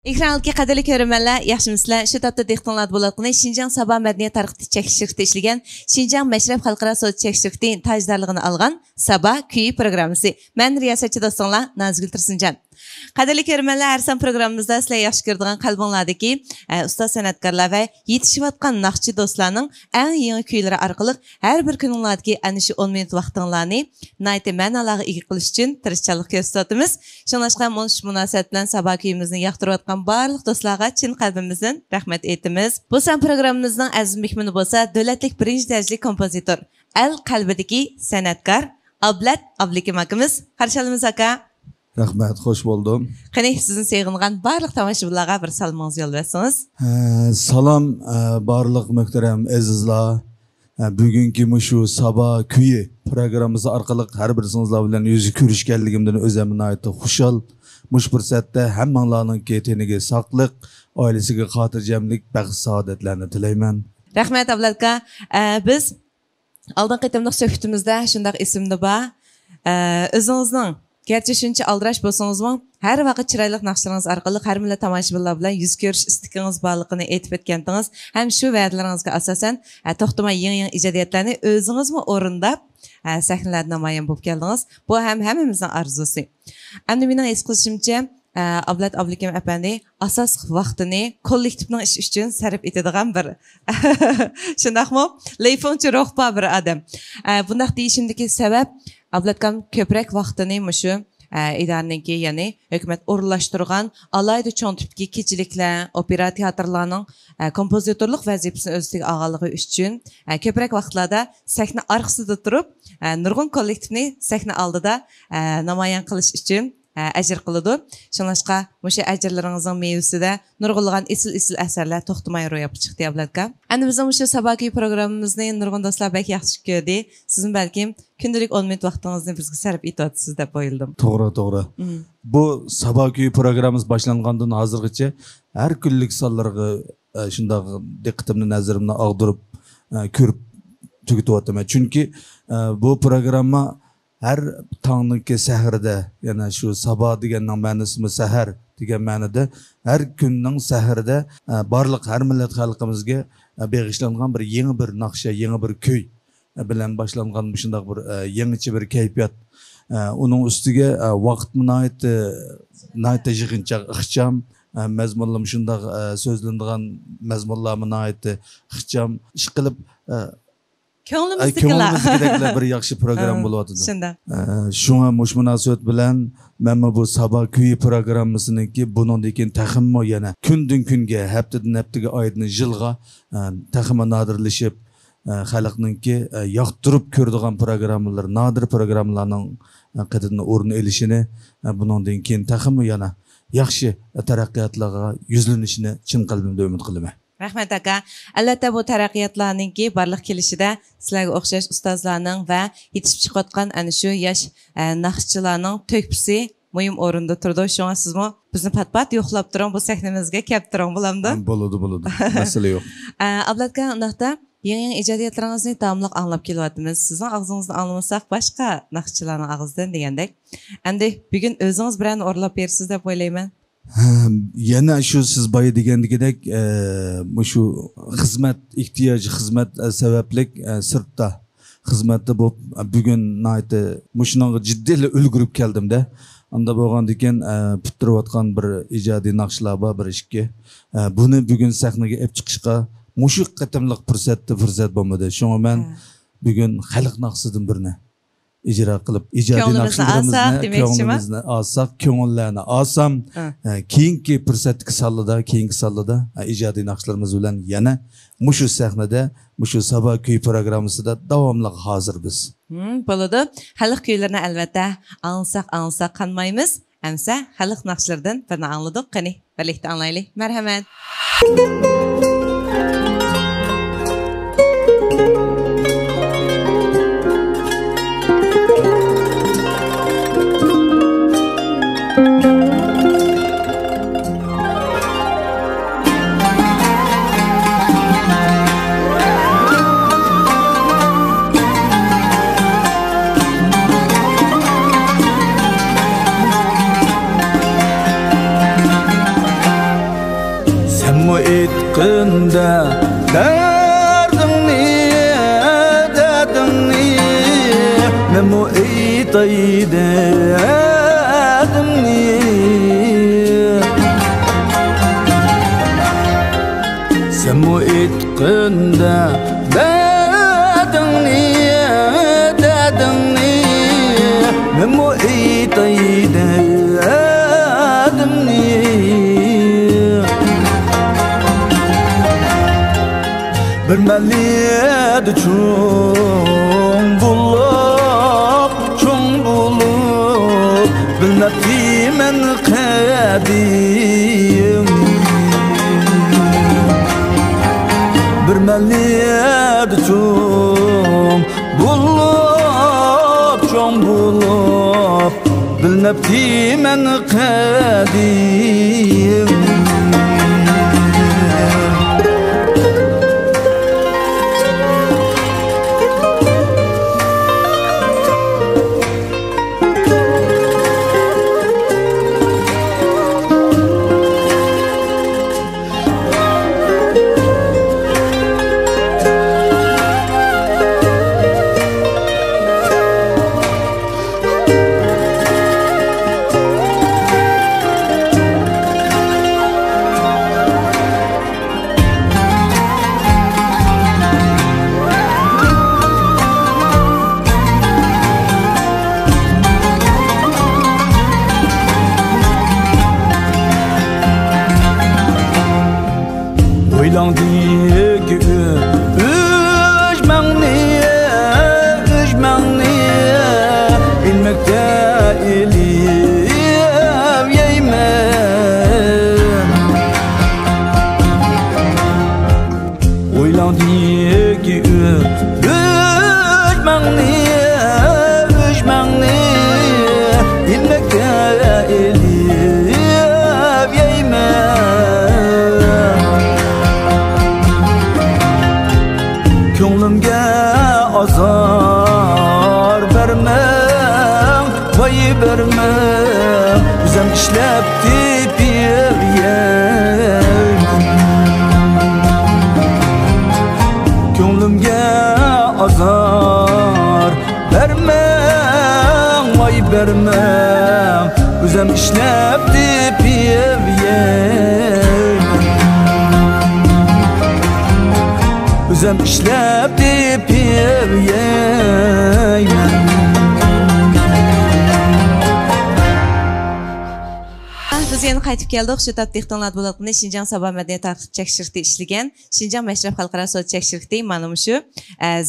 Ekranlıqqa qadirli görürmənlər, yaxşımısınızlar? Şu tapda dehqonlar bulatqını Şinjan Sabah Mədəniyyət Tarixi çəkişlikdə işləyən Şinjan Məşrəf Xalqara Söz çəkişlikdə tajdarlığını alğan Sabah Küyi proqramısı. Mən riyasətçi dostunlar Nazgül Tursuncan. Qadirli görürmənlər, hər san proqramımızda sizlər yaxşı gördüyün qalbinlardakı usta sənətkarlar və yetişiyotqan naqşçı dostlarının ən yeni küyləri arqılıq hər bir gününlardakı ana şu 10 minut vaxtınlarını nəyətə mənalığa ega qilish üçün tirishçanlıq göstərdimiz. Şunlaşqa münasibət bilan Sabah küyümüzni yaxtırıyotqan barlıq dostlarga chin qalbimizdan rahmat aytamiz. Bu san proqramımızın əziz mehmoni bo'lsa, davlatlik birinchi darajali kompozitor, el qalbidagi sanatkor Ablat Ablekim akamiz. Qarşılamız aka. Rahmat, hoş buldum. Qani sizin sevg'ingan barliq tomoshabinlarga bir salmoningizni yo'llaysiz. Salam barliq muhtaram azizlar. Bugungi mushu Sabah Küyi programmasi orqali har biringizlar bilan yuz ko'rishganligimdan o'zimni aytib xushal. Mush fursatda hammanglarning teniga sog'lik, oilasiga xotirjamlik, baxt saodatlarni tilayman. Rahmat Ablatka. Biz oldingi qitimliq suhbatimizda shunday esimda bor. O'zingizning gerçi shuncha aldirash bo'lsangiz-mu, har vaqt chiroyli naqshlaringiz orqali har millat tomoshabinlar bilan yuz ko'rish istiqingiz borligini aytib o'tgandingiz. Ham shu va'dalaringizga asosan to'xtamay yangi ijodiyatlarni o'zingizmi o'rindab sahnalarda namoyon bo'lib keldingiz. Bu ham hammamizning orzusi. Endi mening his qilishimcha, Ablat Ablekim apandi asos vaqtini kollektivning ish uchun sarf etadigan bir shundaqmi? Leyfonchi ruhba bir odam. Bundaq deyishimdagi sabab Ablatkam ko'proq vaqtini mushu idoraniki, ya'ni hukumat o'rinlashtirgan alayda cho'ng tipdagi kechiliklar, opera teatrlarning kompozitorlik vazifasini o'z ichiga olganligi uchun ko'proq vaqtlarda sahna orqasida turib, nurg'un kollektivni sahna oldida namoyon qilish uchun ajr qiladi. Shunlashqa mushu ajrlaringizning mevasida nurg'unlagan isil asarlar to'xtamay ro'yobga chiqdi Ablatka. Endi bizning mushu Sabah Küyi programmamizni nurg'un do'stlar bak yaxshi ko'rdi. Sizin balkim kundalik 10 minut vaqtingizni bizga sarf etyapsiz deb o'yladim. To'g'ri. Bu Sabah Küyi programmamiz boshlangandan hozirgacha har kunlik sonlarga shunday diqqatimni nazarimni og'dirib ko'rib tugatyapman. Chunki bu programma her tağnınki səhərdə, yəni şu sabah deganning ma'nosimi səhər degan ma'noda her günning səhərdə barliq har millat xalqimizga bag'ishlangan bir yangi bir naqsha, yangi bir kuy bilan boshlangan shunday bir yangicha bir kayfiyat. Uning ustiga vaqtni nayt yig'inchaq ixcham mazmunlar shunday so'zlanadigan mazmunlarni ixcham ish qilib Ko'nglimizdagilar bir yaxshi program bo'lyapti. Shunday. Shunga mush munosabat bilan men bu Sabah Küyi programmasininki bundan keyin taximmo yana kundan kunga, haftadan haftaga, oydan yilga taximmo nodirlashib, xalqninki yoqtirib ko'radigan programmalar, nodir programmalarning qadrini o'rni olishini, bundan keyin taximmo yana yaxshi taraqqiyotlarga yuzlanishini chin qalbimda umid qilaman. Rahmat aka. Albatta bu taraqqiyotlarninki barliq kelishida sizlarga o'xshash ustozlarning va yetishib chiqayotgan ana shu yosh naqshchilarning to'kpisi muhim o'rinda turdi. Shunga sizmi bizni pat-pat yo'qlab turing, bu sahnamizga kelib turing, bo'lamdi? Bo'ladi. Masala yo'q. Ablatka, undaqda yangi ijodiyatlaringizni davomli anglab kelyapmiz. Sizning og'zingizdan anglamasak boshqa naqshchilarning og'zidan degandek. Endi bugun o'zingiz bilan o'rlab bersiz deb o'ylayman. Yana shu siz boya degandek shu xizmat ehtiyoji, xizmat sabablik sirtda xizmatda bo'lib bugun mushunga jiddiy ulgurib keldimda. Unda bo'lgandan keyin bitirayotgan bir ijodiy naqshlar bor, bir ishga. Buni bugun sahnaga olib chiqishga mushu qatimliq fursat bo'lmadi. Shunga men bugun xalq naqshidan birini ijro qilib ijodiy naqshlarimizni olsak, ko'ngillarni olsam, keyingi fursatga keyingi sallada ijodiy naqshlarimiz bilan yana mushu sahnada, mushu Sabah Küyi programmasida davomli hozir biz. Bo'ladi. Xalq kuylarini albatta anglsak qanmaymiz. Amsa xalq naqshlaridan birini angladik. Qani, birlikda anglaylik. Marhamat. mu etqinda dardingni dardingni men mu etay dardingni sen mu etqinda dardingni dardingni men mu etay dardingni bir maliyet çoğun bulup bilmekti men kadim bir maliyet çoğun bulup bilmekti men kadim Oylandiki üzmağni ilmekte eliyem yeymen Oylandiki üzmağni ilmekte eliyem yeymen Könglimge azar vermem, vay vermem Üzem işlep tepir yeymen Könglimge azar vermem, vay vermem Üzem işlep tepir yeymen Üzem işlep tepir yeymen Biz yeni qaytib keldik. Şu tap texnologiyalar bo'laqini Şinjan Sabah Madaniyat tartib tekshirishda ishlagan Şinjan Mashraf xalqaro sud tekshirishda mana shu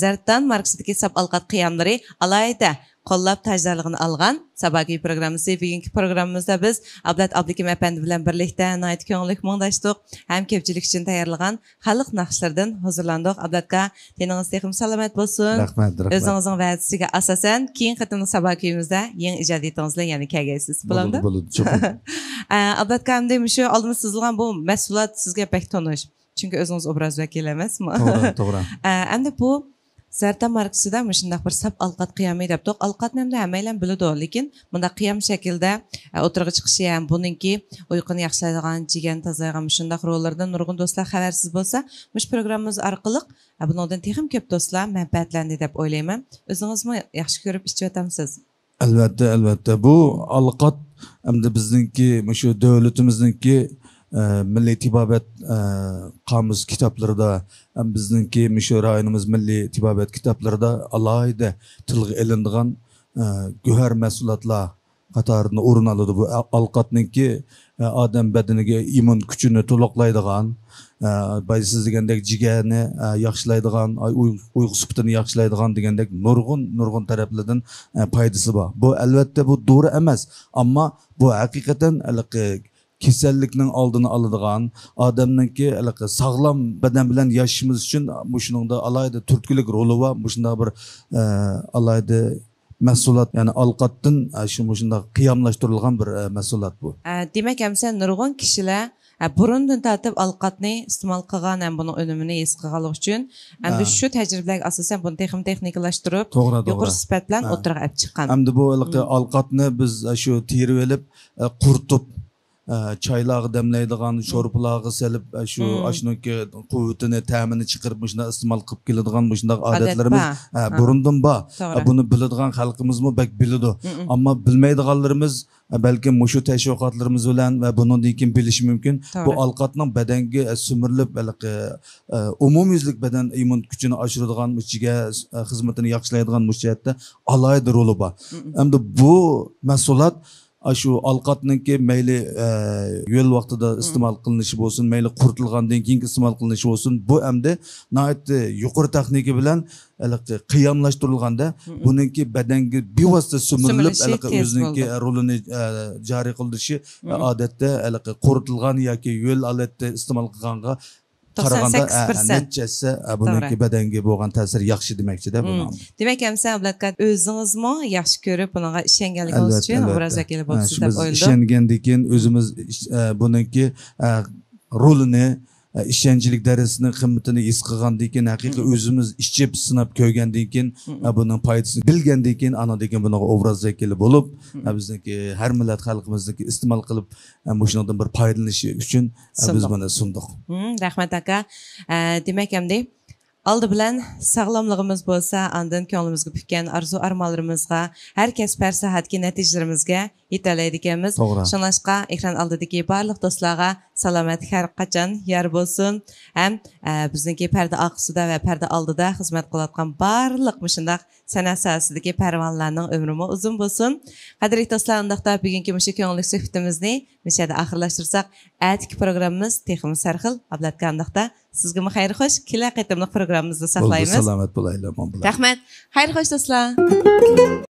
Zartan marksidagi sab alqat qiyamlari alayda qo'llab tajdorligini olgan Sabahgi programmasi. Bugungi programmamizda biz Ablat Abdukim efendi bilan birlikda nayt ko'nglik mungdashdik. Ham ko'pchilik uchun tayyorlagan xalq naqshlardan huzurlandik. Ablatga teningiz texim salomat bo'lsin. Rahmat. O'zingizning va'dasiga asosan keyin qatimli Sabahgimizda yangi ijodiyatingiz bilan yana kelgaysiz. Bo'ladi. Ablatga ham shu oldin sizilgan bu mas'uliyat sizga pek tonish. Chunki o'zingiz obraz vakili emasmi? To'g'ri. Endi bu Zartan markasida shunday bir sab alqat qiyami debdik. Alqatni ham hammalar biladi, lekin bunda qiyam shaklda o'tirg'i chiqishi ham buningki uyquni yaxshilaydigan, jigan tozalagan shunday rollardan nurg'un do'stlar xabarsiz bo'lsa, mush programmamiz orqali bundan texim ko'p do'stlar manfaatlandi deb o'ylayman. O'zingizmi yaxshi ko'rib ishlayapsiz? Albatta. Bu alqat hamda bizningki shu davlatimizningki Milliy tibobat qomus kitoblarida ham bizningki shu rayonimiz milliy tibobat kitoblarida alohida tilga ilinadigan go'har mahsulotlar qatoridan o'rin oladi. Bu alqatningki odam badaniga immun kuchini to'liqlaydigan, siz degandek jigarni yaxshilaydigan, uyqu sifatini yaxshilaydigan degandek nurg'un taraflardan foydasi bor. Bu albatta bu dori emas, ammo bu haqiqatan kasallikning oldini oladigan, odamningki sog'lom badan bilan yashashimiz uchun shuningda alohida turtkilik roli va shunday bir alohida mahsulot, ya'ni alqatdan shunday qiyamlashtirilgan bir mahsulot bu. Demak, hamsa nurg'un kishilar burundan tortib alqatni iste'mol qilgan ham buni unumini his qilganlik uchun endi shu tajribalarga asosan buni texnikalashtirib yuqori sifat bilan o'tirib chiqqan. Endi bu alqatni biz shu terib olib, quritib çaylağı demleydiğin, şorpulağı selip şu aşınınki kuvvetini, təmini çıkarıp şunda istimal kılıp geladiğin şunda adetlerimiz burundan ba. Bunu biladiğin halkımız mı bek bilidu. Ama bilmeydiğinlerimiz belki muşu teşvikatlarımız bilen ve bunun dikin biliş mümkün. Bu alqatның bedenge sümürlüp belki umumyüzlük beden imun gücünü aşırıdığın müşçige hizmetini yaxşılaydigan müşçiyette alaydı rolü ba. Hem de bu mesulat şu alqatnınki meyli yol vaxtida istimal qilinishi bo'lsin, meyli qurtilgandan keyin istimal qilinishi bo'lsin, bu hamda nihoyatda yuqori texnika bilan qiyamlashtirilganda buningki badanga bevosita simirilib o'zininki rolini joriy qildirishi odatda quritilgan yoki yo'l alatda istimal qilganga qaraganda neticesi buningki badanga bo'lgan ta'sir yaxshi demakchi-da buni. Demak, hamsa Ablatkat o'zingizmi yaxshi ko'rib bunga ishonganligingiz uchun obraz vakili bo'libsiz deb o'yladim. Ishongandan keyin o'zimiz buningki rolini ishonchlik darajasini qimmatini his qilgandan keyin haqiqiy o'zimiz ichib sinab ko'rgandan keyin buning foydasini bilgandan keyin ana degan bunaqa obraz vakili bo'lib bizniki har millat xalqimizniki iste'mol qilib shundan bir foydalanishi uchun biz buni sundik. Rahmat aka. Demak hamda aldı bilan sağlamlığımız bo'lsa, andan ko'nglimizga putgan arzu armonlarimizga, har kasb sohatga natijalarimizga yetalaydiganmiz. Shunashqa ekran oldidagi barliq do'stlarga salomatlik har qachon yor bo'lsin. Ham bizniki parda oqisida va parda oldida xizmat qilayotgan barliq shundaq san'at sohasidagi parvonlarning umri uzun bo'lsin. Qadrli do'stlar, undaqda bugungi mushu ko'ngilli suhbatimizni mishada oxirlashtirsak, atiki programmamiz texnik sarxil Ablatgandaqda sizga xayr xo'sh, kelar qaytamliq programmamizda saqlaymiz. Salomat bo'laylar. Rahmat. Xayr xo'sh do'stlar.